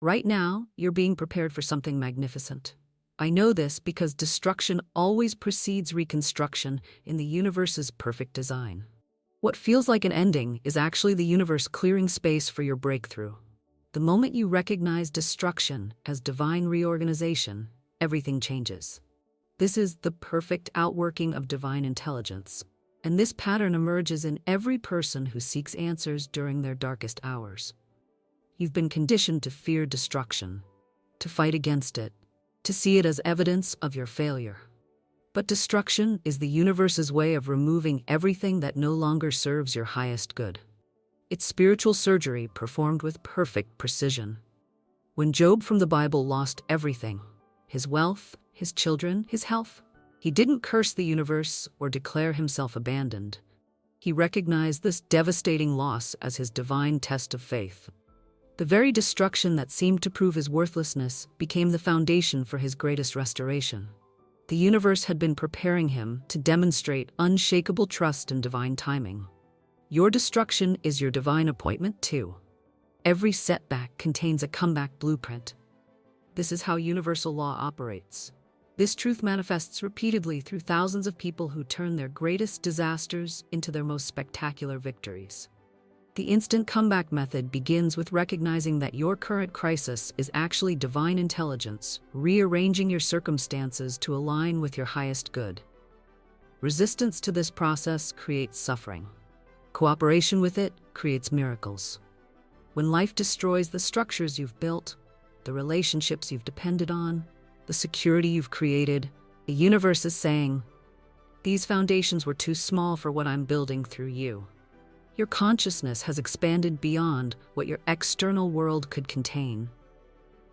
Right now, you're being prepared for something magnificent. I know this because destruction always precedes reconstruction in the universe's perfect design. What feels like an ending is actually the universe clearing space for your breakthrough. The moment you recognize destruction as divine reorganization, everything changes. This is the perfect outworking of divine intelligence, and this pattern emerges in every person who seeks answers during their darkest hours. You've been conditioned to fear destruction, to fight against it, to see it as evidence of your failure. But destruction is the universe's way of removing everything that no longer serves your highest good. It's spiritual surgery performed with perfect precision. When Job from the Bible lost everything, his wealth, his children, his health, he didn't curse the universe or declare himself abandoned. He recognized this devastating loss as his divine test of faith. The very destruction that seemed to prove his worthlessness became the foundation for his greatest restoration. The universe had been preparing him to demonstrate unshakable trust and divine timing. Your destruction is your divine appointment too. Every setback contains a comeback blueprint. This is how universal law operates. This truth manifests repeatedly through thousands of people who turn their greatest disasters into their most spectacular victories. The instant comeback method begins with recognizing that your current crisis is actually divine intelligence, rearranging your circumstances to align with your highest good. Resistance to this process creates suffering. Cooperation with it creates miracles. When life destroys the structures you've built, the relationships you've depended on, the security you've created, the universe is saying, "These foundations were too small for what I'm building through you." Your consciousness has expanded beyond what your external world could contain.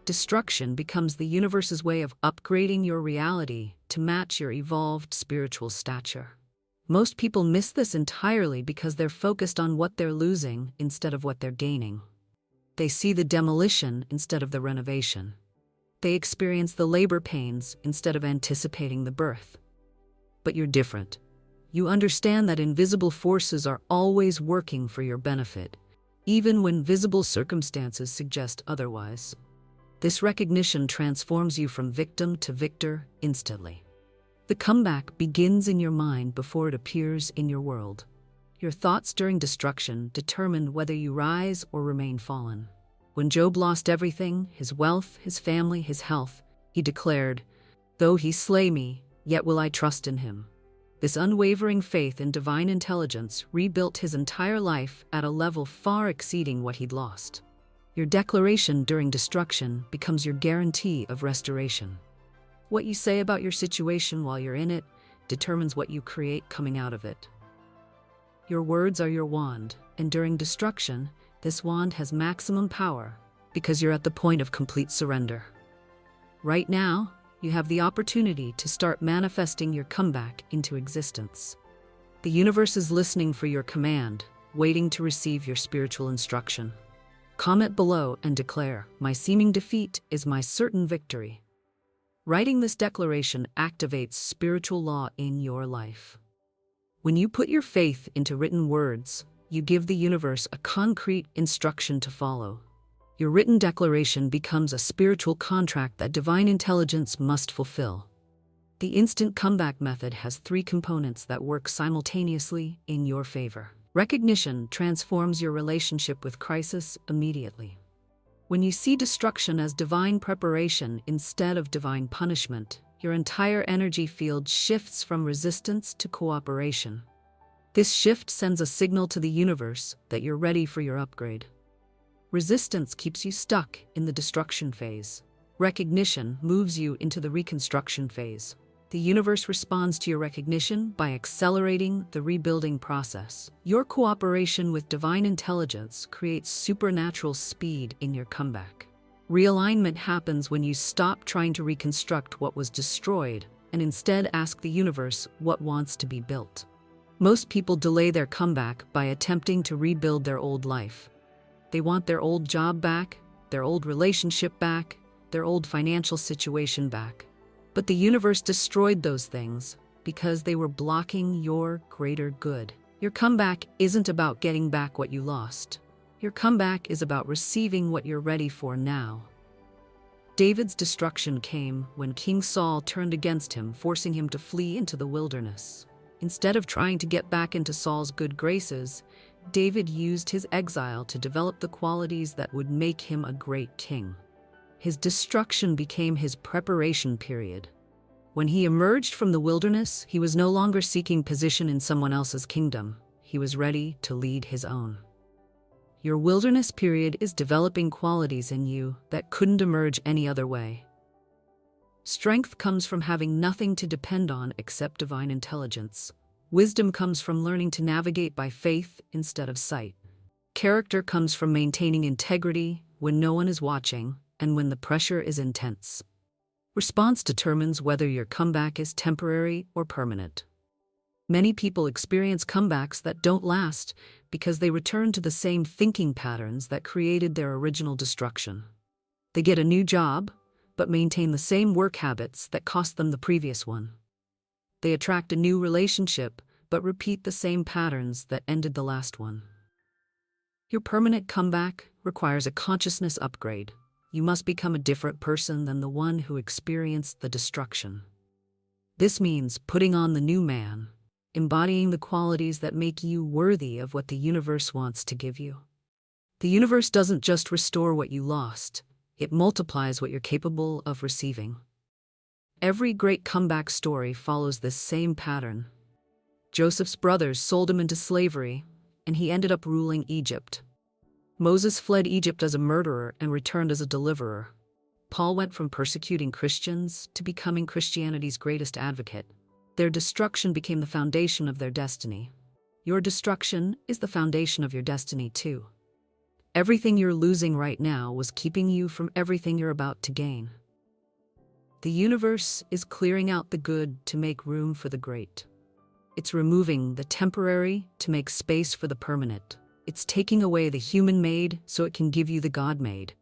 Destruction becomes the universe's way of upgrading your reality to match your evolved spiritual stature. Most people miss this entirely because they're focused on what they're losing instead of what they're gaining. They see the demolition instead of the renovation. They experience the labor pains instead of anticipating the birth. But you're different. You understand that invisible forces are always working for your benefit, even when visible circumstances suggest otherwise. This recognition transforms you from victim to victor instantly. The comeback begins in your mind before it appears in your world. Your thoughts during destruction determine whether you rise or remain fallen. When Job lost everything, his wealth, his family, his health, he declared, "Though he slay me, yet will I trust in him." This unwavering faith in divine intelligence rebuilt his entire life at a level far exceeding what he'd lost. Your declaration during destruction becomes your guarantee of restoration. What you say about your situation while you're in it determines what you create coming out of it. Your words are your wand, and during destruction, this wand has maximum power because you're at the point of complete surrender. Right now, you have the opportunity to start manifesting your comeback into existence. The universe is listening for your command, waiting to receive your spiritual instruction. Comment below and declare, "My seeming defeat is my certain victory." Writing this declaration activates spiritual law in your life. When you put your faith into written words, you give the universe a concrete instruction to follow. Your written declaration becomes a spiritual contract that divine intelligence must fulfill. The instant comeback method has 3 components that work simultaneously in your favor. Recognition transforms your relationship with crisis immediately. When you see destruction as divine preparation instead of divine punishment, your entire energy field shifts from resistance to cooperation. This shift sends a signal to the universe that you're ready for your upgrade. Resistance keeps you stuck in the destruction phase. Recognition moves you into the reconstruction phase. The universe responds to your recognition by accelerating the rebuilding process. Your cooperation with divine intelligence creates supernatural speed in your comeback. Realignment happens when you stop trying to reconstruct what was destroyed and instead ask the universe what wants to be built. Most people delay their comeback by attempting to rebuild their old life. They want their old job back, their old relationship back, their old financial situation back. But the universe destroyed those things because they were blocking your greater good. Your comeback isn't about getting back what you lost. Your comeback is about receiving what you're ready for now. David's destruction came when King Saul turned against him, forcing him to flee into the wilderness. Instead of trying to get back into Saul's good graces, David used his exile to develop the qualities that would make him a great king. His destruction became his preparation period. When he emerged from the wilderness, he was no longer seeking position in someone else's kingdom. He was ready to lead his own. Your wilderness period is developing qualities in you that couldn't emerge any other way. Strength comes from having nothing to depend on except divine intelligence. Wisdom comes from learning to navigate by faith instead of sight. Character comes from maintaining integrity when no one is watching and when the pressure is intense. Response determines whether your comeback is temporary or permanent. Many people experience comebacks that don't last because they return to the same thinking patterns that created their original destruction. They get a new job, but maintain the same work habits that cost them the previous one. They attract a new relationship, but repeat the same patterns that ended the last one. Your permanent comeback requires a consciousness upgrade. You must become a different person than the one who experienced the destruction. This means putting on the new man, embodying the qualities that make you worthy of what the universe wants to give you. The universe doesn't just restore what you lost, it multiplies what you're capable of receiving. Every great comeback story follows this same pattern. Joseph's brothers sold him into slavery, and he ended up ruling Egypt. Moses fled Egypt as a murderer and returned as a deliverer. Paul went from persecuting Christians to becoming Christianity's greatest advocate. Their destruction became the foundation of their destiny. Your destruction is the foundation of your destiny too. Everything you're losing right now was keeping you from everything you're about to gain. The universe is clearing out the good to make room for the great. It's removing the temporary to make space for the permanent. It's taking away the human-made so it can give you the God-made.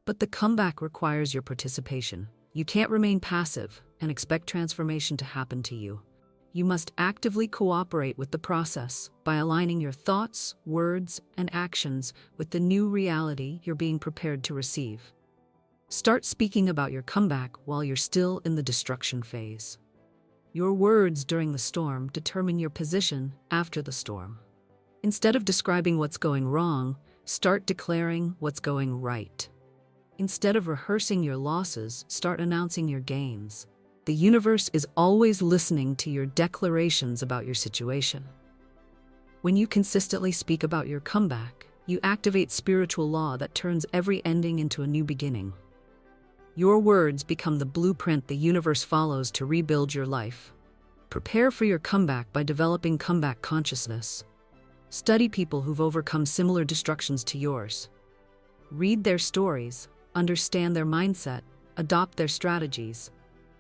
But the comeback requires your participation. You can't remain passive and expect transformation to happen to you. You must actively cooperate with the process by aligning your thoughts, words, and actions with the new reality you're being prepared to receive. Start speaking about your comeback while you're still in the destruction phase. Your words during the storm determine your position after the storm. Instead of describing what's going wrong, start declaring what's going right. Instead of rehearsing your losses, start announcing your gains. The universe is always listening to your declarations about your situation. When you consistently speak about your comeback, you activate spiritual law that turns every ending into a new beginning. Your words become the blueprint the universe follows to rebuild your life. Prepare for your comeback by developing comeback consciousness. Study people who've overcome similar destructions to yours. Read their stories, understand their mindset, adopt their strategies.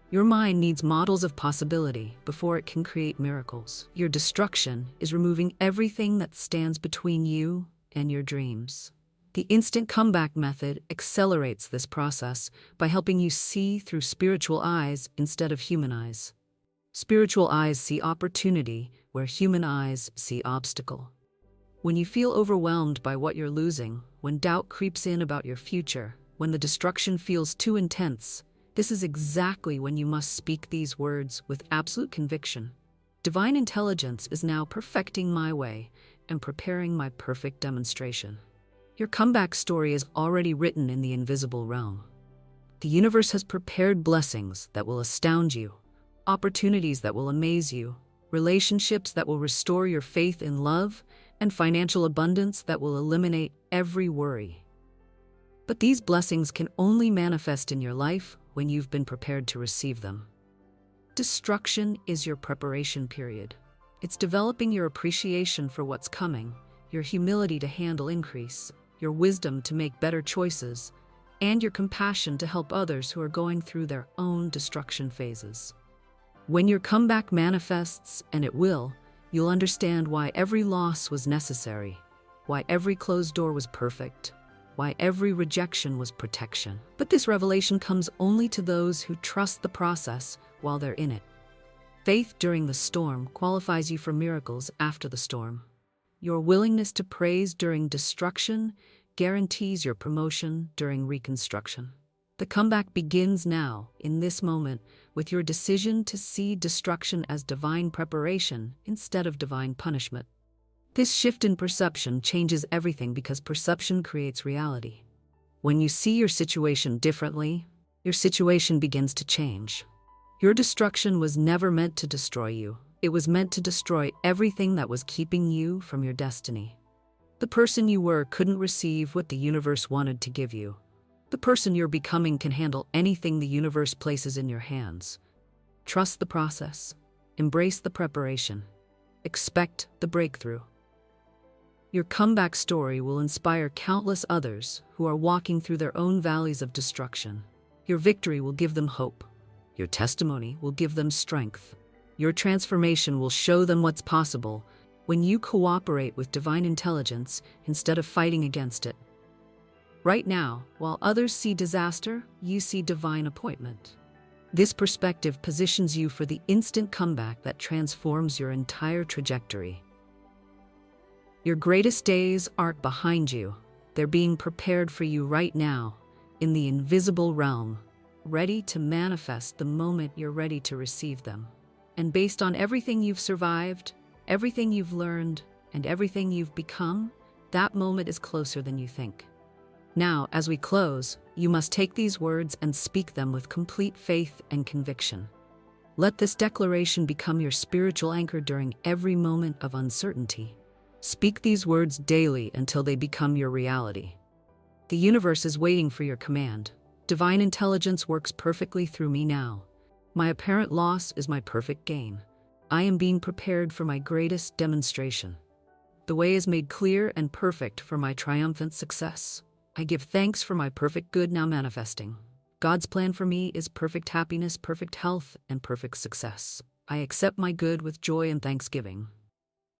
Your mind needs models of possibility before it can create miracles. Your destruction is removing everything that stands between you and your dreams. The instant comeback method accelerates this process by helping you see through spiritual eyes instead of human eyes. Spiritual eyes see opportunity where human eyes see obstacle. When you feel overwhelmed by what you're losing, when doubt creeps in about your future, when the destruction feels too intense, this is exactly when you must speak these words with absolute conviction. Divine intelligence is now perfecting my way and preparing my perfect demonstration. Your comeback story is already written in the invisible realm. The universe has prepared blessings that will astound you, opportunities that will amaze you, relationships that will restore your faith in love, and financial abundance that will eliminate every worry. But these blessings can only manifest in your life when you've been prepared to receive them. Destruction is your preparation period. It's developing your appreciation for what's coming, your humility to handle increase, your wisdom to make better choices, and your compassion to help others who are going through their own destruction phases. When your comeback manifests, and it will, you'll understand why every loss was necessary, why every closed door was perfect, why every rejection was protection. But this revelation comes only to those who trust the process while they're in it. Faith during the storm qualifies you for miracles after the storm. Your willingness to praise during destruction guarantees your promotion during reconstruction. The comeback begins now, in this moment, with your decision to see destruction as divine preparation instead of divine punishment. This shift in perception changes everything because perception creates reality. When you see your situation differently, your situation begins to change. Your destruction was never meant to destroy you. It was meant to destroy everything that was keeping you from your destiny. The person you were couldn't receive what the universe wanted to give you. The person you're becoming can handle anything the universe places in your hands. Trust the process. Embrace the preparation. Expect the breakthrough. Your comeback story will inspire countless others who are walking through their own valleys of destruction. Your victory will give them hope. Your testimony will give them strength. Your transformation will show them what's possible when you cooperate with divine intelligence instead of fighting against it. Right now, while others see disaster, you see divine appointment. This perspective positions you for the instant comeback that transforms your entire trajectory. Your greatest days aren't behind you. They're being prepared for you right now, in the invisible realm, ready to manifest the moment you're ready to receive them. And based on everything you've survived, everything you've learned, and everything you've become, that moment is closer than you think. Now, as we close, you must take these words and speak them with complete faith and conviction. Let this declaration become your spiritual anchor during every moment of uncertainty. Speak these words daily until they become your reality. The universe is waiting for your command. Divine intelligence works perfectly through me now. My apparent loss is my perfect gain. I am being prepared for my greatest demonstration. The way is made clear and perfect for my triumphant success. I give thanks for my perfect good now manifesting. God's plan for me is perfect happiness, perfect health, and perfect success. I accept my good with joy and thanksgiving.